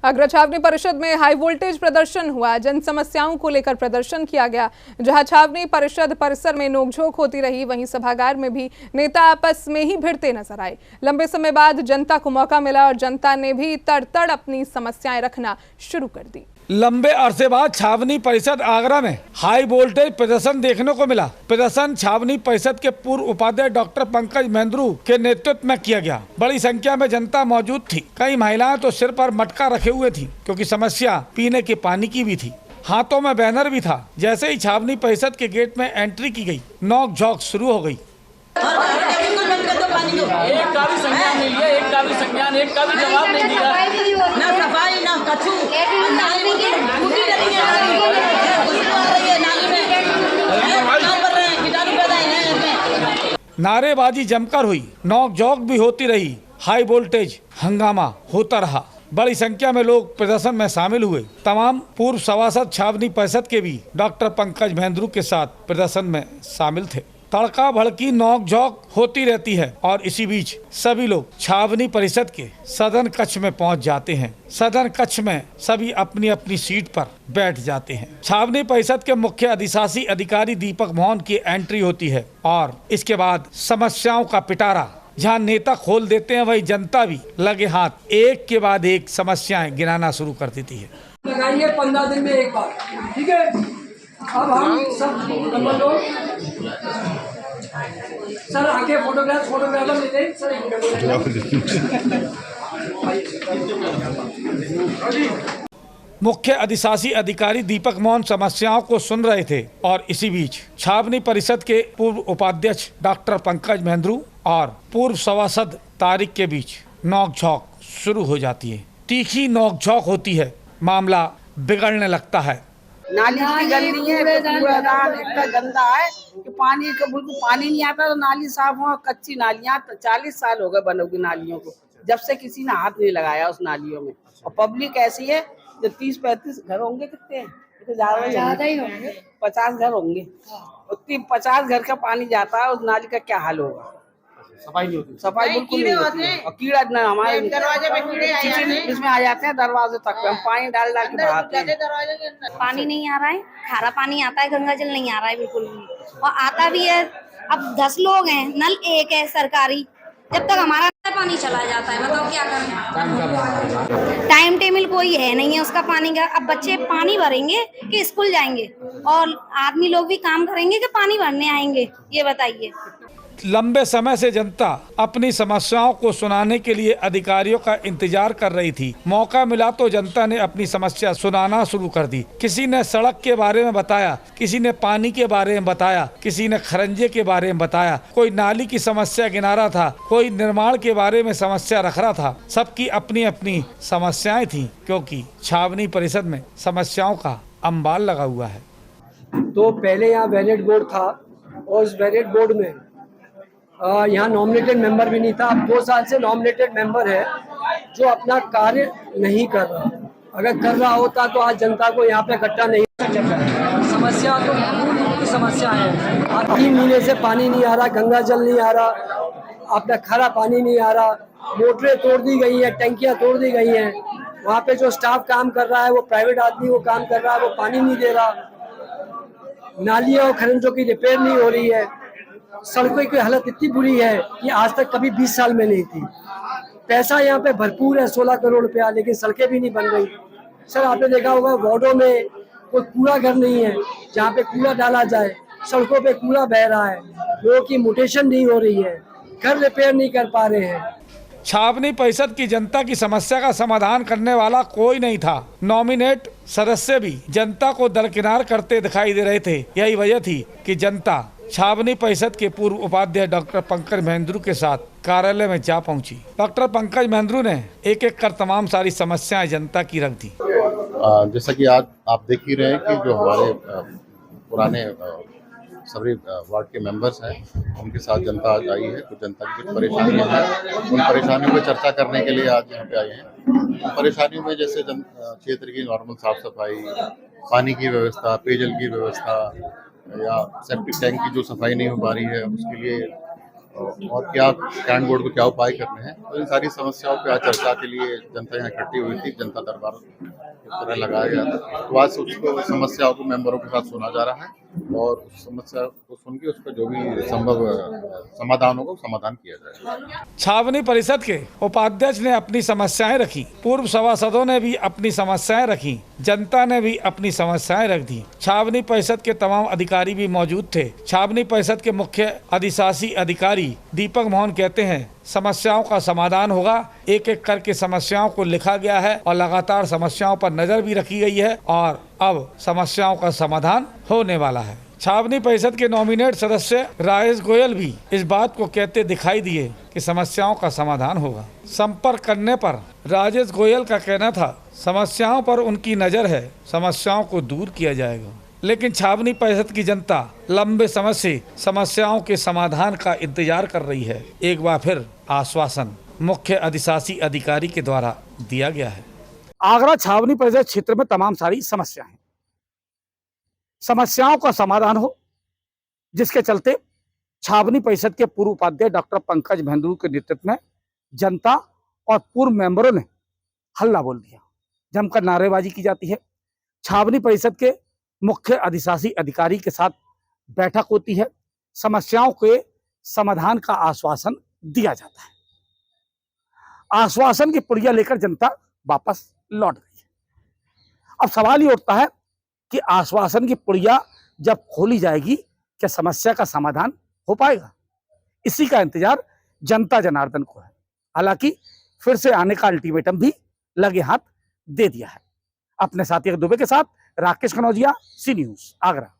आगरा छावनी परिषद में हाई वोल्टेज प्रदर्शन हुआ। जन समस्याओं को लेकर प्रदर्शन किया गया। जहां छावनी परिषद परिसर में नोकझोंक होती रही, वहीं सभागार में भी नेता आपस में ही भिड़ते नजर आए। लंबे समय बाद जनता को मौका मिला और जनता ने भी तड़ अपनी समस्याएं रखना शुरू कर दी। लंबे अरसे बाद छावनी परिषद आगरा में हाई वोल्टेज प्रदर्शन देखने को मिला। प्रदर्शन छावनी परिषद के पूर्व उपाध्यक्ष डॉक्टर पंकज महेंद्रू के नेतृत्व में किया गया। बड़ी संख्या में जनता मौजूद थी। कई महिलाएं तो सिर पर मटका रखे हुए थी, क्योंकि समस्या पीने के पानी की भी थी। हाथों में बैनर भी था। जैसे ही छावनी परिषद के गेट में एंट्री की गई, नोक झोंक शुरू हो गई। एक का भी संज्ञान नहीं लिया, एक का भी संज्ञान, एक का भी जवाब नहीं दिया। ना सफाई ना कछु, नाली में टूटी डली है, नाली में कीटाणु पैदा है। नारेबाजी जमकर हुई, नोक झोंक भी होती रही, हाई वोल्टेज हंगामा होता रहा। बड़ी संख्या में लोग प्रदर्शन में शामिल हुए। तमाम पूर्व सभासद छावनी परिषद के भी डॉक्टर पंकज महेंद्रू के साथ प्रदर्शन में शामिल थे। तड़का भड़की नोक झोंक होती रहती है और इसी बीच सभी लोग छावनी परिषद के सदन कक्ष में पहुंच जाते हैं। सदन कक्ष में सभी अपनी अपनी सीट पर बैठ जाते हैं। छावनी परिषद के मुख्य अधिशासी अधिकारी दीपक मोहन की एंट्री होती है और इसके बाद समस्याओं का पिटारा। जहां नेता खोल देते हैं, वही जनता भी लगे हाथ एक के बाद एक समस्याएं गिनाना शुरू कर देती है। लगाइए 15 दिन में एक बार, ठीक है। अब हम सब नंबर लोग सर आके फोटोग्राफर लेते हैं सर। मुख्य अधिशासी अधिकारी दीपक मोहन समस्याओं को सुन रहे थे और इसी बीच छावनी परिषद के पूर्व उपाध्यक्ष डॉक्टर पंकज महेंद्रू और पूर्व सभासद तारिक के बीच नोकझोंक शुरू हो जाती है। तीखी नोकझोंक होती है, मामला बिगड़ने लगता है। नाली की गंदी है, कूड़ादान इतना गंदा है कि पानी का बिल्कुल पानी नहीं आता। तो नाली साफ हो, कच्ची नालियाँ 40 साल हो गए बनोगी नालियों को, जब से किसी ने हाथ नहीं लगाया उस नालियों में। और पब्लिक ऐसी है जो 30-35 घर होंगे, कितने हैं, तो ज्यादा ही होंगे, 50 घर होंगे। 50 घर का पानी जाता है, उस नाली का क्या हाल होगा। सफाई बिल्कुल नहीं होती है। और कीड़ा न हमारे दरवाजे पे कीड़े इसमें आ जाते हैं, दरवाजे तक हम पानी डाल के बहाते हैं। पानी नहीं आ रहा है, खारा पानी आता है, गंगा जल नहीं आ रहा है बिल्कुल भी। और आता भी है, अब 10 लोग हैं, नल एक है सरकारी, जब तक हमारा पानी चला जाता है, बताओ क्या करें। टाइम टेबल कोई है नहीं है उसका पानी का। अब बच्चे पानी भरेंगे कि स्कूल जाएंगे, और आदमी लोग भी काम करेंगे कि पानी भरने आएंगे, ये बताइए। लंबे समय से जनता अपनी समस्याओं को सुनाने के लिए अधिकारियों का इंतजार कर रही थी। मौका मिला तो जनता ने अपनी समस्या सुनाना शुरू कर दी। किसी ने सड़क के बारे में बताया, किसी ने पानी के बारे में बताया, किसी ने खरंजे के बारे में बताया, कोई नाली की समस्या गिना रहा था, कोई निर्माण के बारे में समस्या रख रहा था। सबकी अपनी अपनी समस्याएं थी, क्योंकि छावनी परिषद में समस्याओं का अंबार लगा हुआ है। तो पहले यहाँ बैलेट बोर्ड था और उस बैलेट बोर्ड में यहाँ नॉमिनेटेड मेंबर भी नहीं था। अब 2 साल से नॉमिनेटेड मेंबर है जो अपना कार्य नहीं कर रहा। अगर कर रहा होता तो आज जनता को यहाँ पे इकट्ठा नहीं। समस्या तो मूल समस्या है। 3 महीने से पानी नहीं आ रहा, गंगा जल नहीं आ रहा, अपना खारा पानी नहीं आ रहा, मोटरें तोड़ दी गई हैं, टंकियाँ तोड़ दी गई हैं। वहाँ पे जो स्टाफ काम कर रहा है, वो प्राइवेट आदमी वो काम कर रहा है, वो पानी नहीं दे रहा। नालियों और खरंजों की रिपेयर नहीं हो रही है। सड़कों की हालत इतनी बुरी है कि आज तक कभी 20 साल में नहीं थी। पैसा यहाँ पे भरपूर है, 16 करोड़ रुपया, लेकिन सड़कें भी नहीं बन रही। सर आपने देखा होगा वार्डों में कोई कूड़ा घर नहीं है जहाँ पे कूड़ा डाला जाए। सड़कों पे कूड़ा बह रहा है, लोगों की म्यूटेशन नहीं हो रही है, घर रिपेयर नहीं कर पा रहे हैं। छावनी परिषद की जनता की समस्या का समाधान करने वाला कोई नहीं था। नॉमिनेट सदस्य भी जनता को दरकिनार करते दिखाई दे रहे थे। यही वजह थी कि जनता छावनी परिषद के पूर्व उपाध्यक्ष डॉक्टर पंकज महेंद्रू के साथ कार्यालय में जा पहुंची। डॉक्टर पंकज महेंद्रू ने एक एक कर तमाम सारी समस्याएं जनता की रख दी। जैसा कि आज आप देख ही रहे हैं कि जो हमारे पुराने सभी वार्ड के मेंबर्स हैं, उनके साथ जनता आज आई है। तो जनता की कुछ परेशानियां हैं, उन परेशानियों पर चर्चा करने के लिए आज यहाँ पे आए हैं। परेशानियों में जैसे क्षेत्र की नॉर्मल साफ सफाई, पानी की व्यवस्था, पेयजल की व्यवस्था, या सेप्टिक टैंक की जो सफाई नहीं हो पा रही है, उसके लिए और क्या कैंट बोर्ड को क्या उपाय करने हैं। तो इन सारी समस्याओं पर आज चर्चा के लिए जनता यहाँ इकट्ठी हुई थी। जनता दरबार की तरह लगाया गया था। तो आज उसको समस्याओं को मेंबरों के साथ सुना जा रहा है और उस समस्या को सुन के उसका जो भी संभव समाधान होगा समाधान किया जाएगा। छावनी परिषद के उपाध्यक्ष ने अपनी समस्याएं रखी, पूर्व सभासदों ने भी अपनी समस्याएं रखी, जनता ने भी अपनी समस्याएं रख दी। छावनी परिषद के तमाम अधिकारी भी मौजूद थे। छावनी परिषद के मुख्य अधिशासी अधिकारी दीपक मोहन कहते हैं समस्याओं का समाधान होगा। एक एक करके समस्याओं को लिखा गया है और लगातार समस्याओं पर नजर भी रखी गई है और अब समस्याओं का समाधान होने वाला है। छावनी परिषद के नॉमिनेट सदस्य राजेश गोयल भी इस बात को कहते दिखाई दिए कि समस्याओं का समाधान होगा। संपर्क करने पर राजेश गोयल का कहना था समस्याओं पर उनकी नजर है, समस्याओं को दूर किया जाएगा। लेकिन छावनी परिषद की जनता लंबे समय से समस्याओं के समाधान का इंतजार कर रही है। एक बार फिर आश्वासन मुख्य अधिशासी अधिकारी के द्वारा दिया गया है। आगरा छावनी परिषद क्षेत्र में तमाम सारी समस्याएं, समस्याओं का समाधान हो, जिसके चलते छावनी परिषद के पूर्व उपाध्यक्ष डॉक्टर पंकज भेंदुर के नेतृत्व में जनता और पूर्व मेंबरों ने हल्ला बोल दिया, जमकर नारेबाजी की जाती है। छावनी परिषद के मुख्य अधिशासी अधिकारी के साथ बैठक होती है, समस्याओं के समाधान का आश्वासन दिया जाता है। आश्वासन की पुड़िया लेकर जनता वापस लौट गई है। अब सवाल ये उठता है कि आश्वासन की पुड़िया जब खोली जाएगी क्या समस्या का समाधान हो पाएगा? इसी का इंतजार जनता जनार्दन को है। हालांकि फिर से आने का अल्टीमेटम भी लगे हाथ दे दिया है। अपने साथी दुबे के साथ राकेश कनौजिया, सी न्यूज़, आगरा।